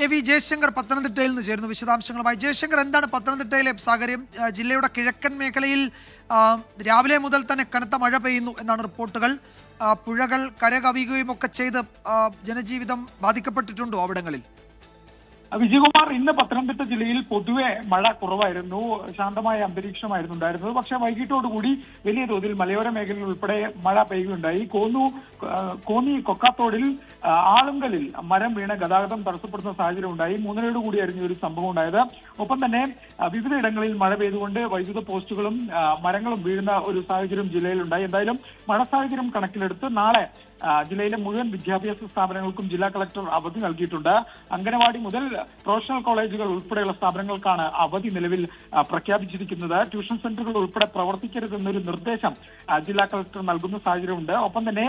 A V Jaishankar പത്തനംതിട്ടയിൽ നിന്ന് ചേരുന്നു വിശദാംശങ്ങളുമായി. ജയശങ്കർ, എന്താണ് പത്തനംതിട്ടയിലെ സാഹചര്യം? ജില്ലയുടെ കിഴക്കൻ മേഖലയിൽ രാവിലെ മുതൽ തന്നെ കനത്ത മഴ പെയ്യുന്നു എന്നാണ് റിപ്പോർട്ടുകൾ. പുഴകൾ കരകവിയുകയും ഒക്കെ ചെയ്ത് ജനജീവിതം ബാധിക്കപ്പെട്ടിട്ടുണ്ടോ അവിടങ്ങളിൽ? വിജയകുമാർ, ഇന്ന് പത്തനംതിട്ട ജില്ലയിൽ പൊതുവെ മഴ കുറവായിരുന്നു, ശാന്തമായ അന്തരീക്ഷമായിരുന്നു ഉണ്ടായിരുന്നത്. പക്ഷേ വൈകിട്ടോടുകൂടി വലിയ തോതിൽ മലയോര മേഖലയിൽ ഉൾപ്പെടെ മഴ പെയ്യുകയുണ്ടായി. കോന്നി കൊക്കാത്തോടിൽ ആളുങ്കലിൽ മരം വീണ് ഗതാഗതം തടസ്സപ്പെടുന്ന സാഹചര്യം ഉണ്ടായി. 3:30 കൂടിയായിരുന്നു ഒരു സംഭവം ഉണ്ടായത്. ഒപ്പം തന്നെ വിവിധ ഇടങ്ങളിൽ മഴ പെയ്തുകൊണ്ട് വൈദ്യുത പോസ്റ്റുകളും മരങ്ങളും വീഴുന്ന ഒരു സാഹചര്യം ജില്ലയിലുണ്ടായി. എന്തായാലും മഴ സാഹചര്യം കണക്കിലെടുത്ത് നാളെ ജില്ലയിലെ മുഴുവൻ വിദ്യാഭ്യാസ സ്ഥാപനങ്ങൾക്കും ജില്ലാ കളക്ടർ അവധി നൽകിയിട്ടുണ്ട്. അംഗനവാടി മുതൽ പ്രൊഫഷണൽ കോളേജുകൾ ഉൾപ്പെടെയുള്ള സ്ഥാപനങ്ങൾക്കാണ് അവധി നിലവിൽ പ്രഖ്യാപിച്ചിരിക്കുന്നത്. ട്യൂഷൻ സെന്ററുകൾ ഉൾപ്പെടെ പ്രവർത്തിക്കരുതെന്നൊരു നിർദ്ദേശം ജില്ലാ കളക്ടർ നൽകുന്ന സാഹചര്യമുണ്ട്. ഒപ്പം തന്നെ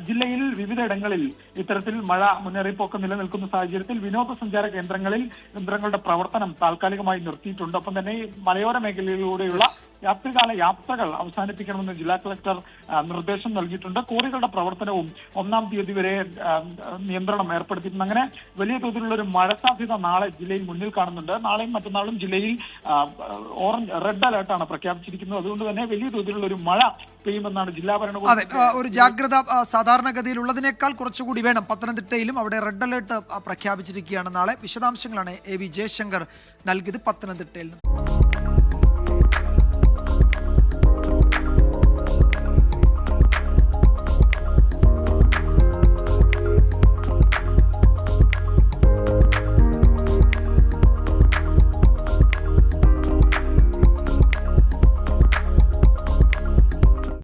ജില്ലയിൽ വിവിധ ഇടങ്ങളിൽ ഇത്തരത്തിൽ മഴ മുന്നറിയിപ്പൊക്കെ നിലനിൽക്കുന്ന സാഹചര്യത്തിൽ വിനോദസഞ്ചാര കേന്ദ്രങ്ങളുടെ പ്രവർത്തനം താൽക്കാലികമായി നിർത്തിയിട്ടുണ്ട്. ഒപ്പം തന്നെ മലയോര മേഖലയിലൂടെയുള്ള രാത്രികാല യാത്രകൾ അവസാനിപ്പിക്കണമെന്ന് ജില്ലാ കളക്ടർ നിർദ്ദേശം നൽകിയിട്ടുണ്ട്. കോറികളുടെ പ്രവർത്തനവും 1-ാം തീയതി വരെ നിയന്ത്രണം ഏർപ്പെടുത്തിയിട്ടുണ്ട്. അങ്ങനെ വലിയ തോതിലുള്ള ഒരു മഴ സാധ്യത നാളെ ജില്ലയിൽ മുന്നിൽ കാണുന്നുണ്ട്. നാളെയും മറ്റന്നാളും ജില്ലയിൽ റെഡ് അലേർട്ടാണ് പ്രഖ്യാപിച്ചിരിക്കുന്നത്. അതുകൊണ്ട് തന്നെ വലിയ തോതിലുള്ള ഒരു മഴ പെയ്യുമെന്നാണ് ജില്ലാ ഭരണകൂടം. ഒരു ജാഗ്രത സാധാരണഗതിയിൽ ഉള്ളതിനേക്കാൾ കുറച്ചുകൂടി വേണം. പത്തനംതിട്ടയിലും അവിടെ റെഡ് അലേർട്ട് പ്രഖ്യാപിച്ചിരിക്കുകയാണ് നാളെ. വിശദാംശങ്ങളാണ് എ വി ജയശങ്കർ നൽകിയത് പത്തനംതിട്ടയിൽ നിന്ന്.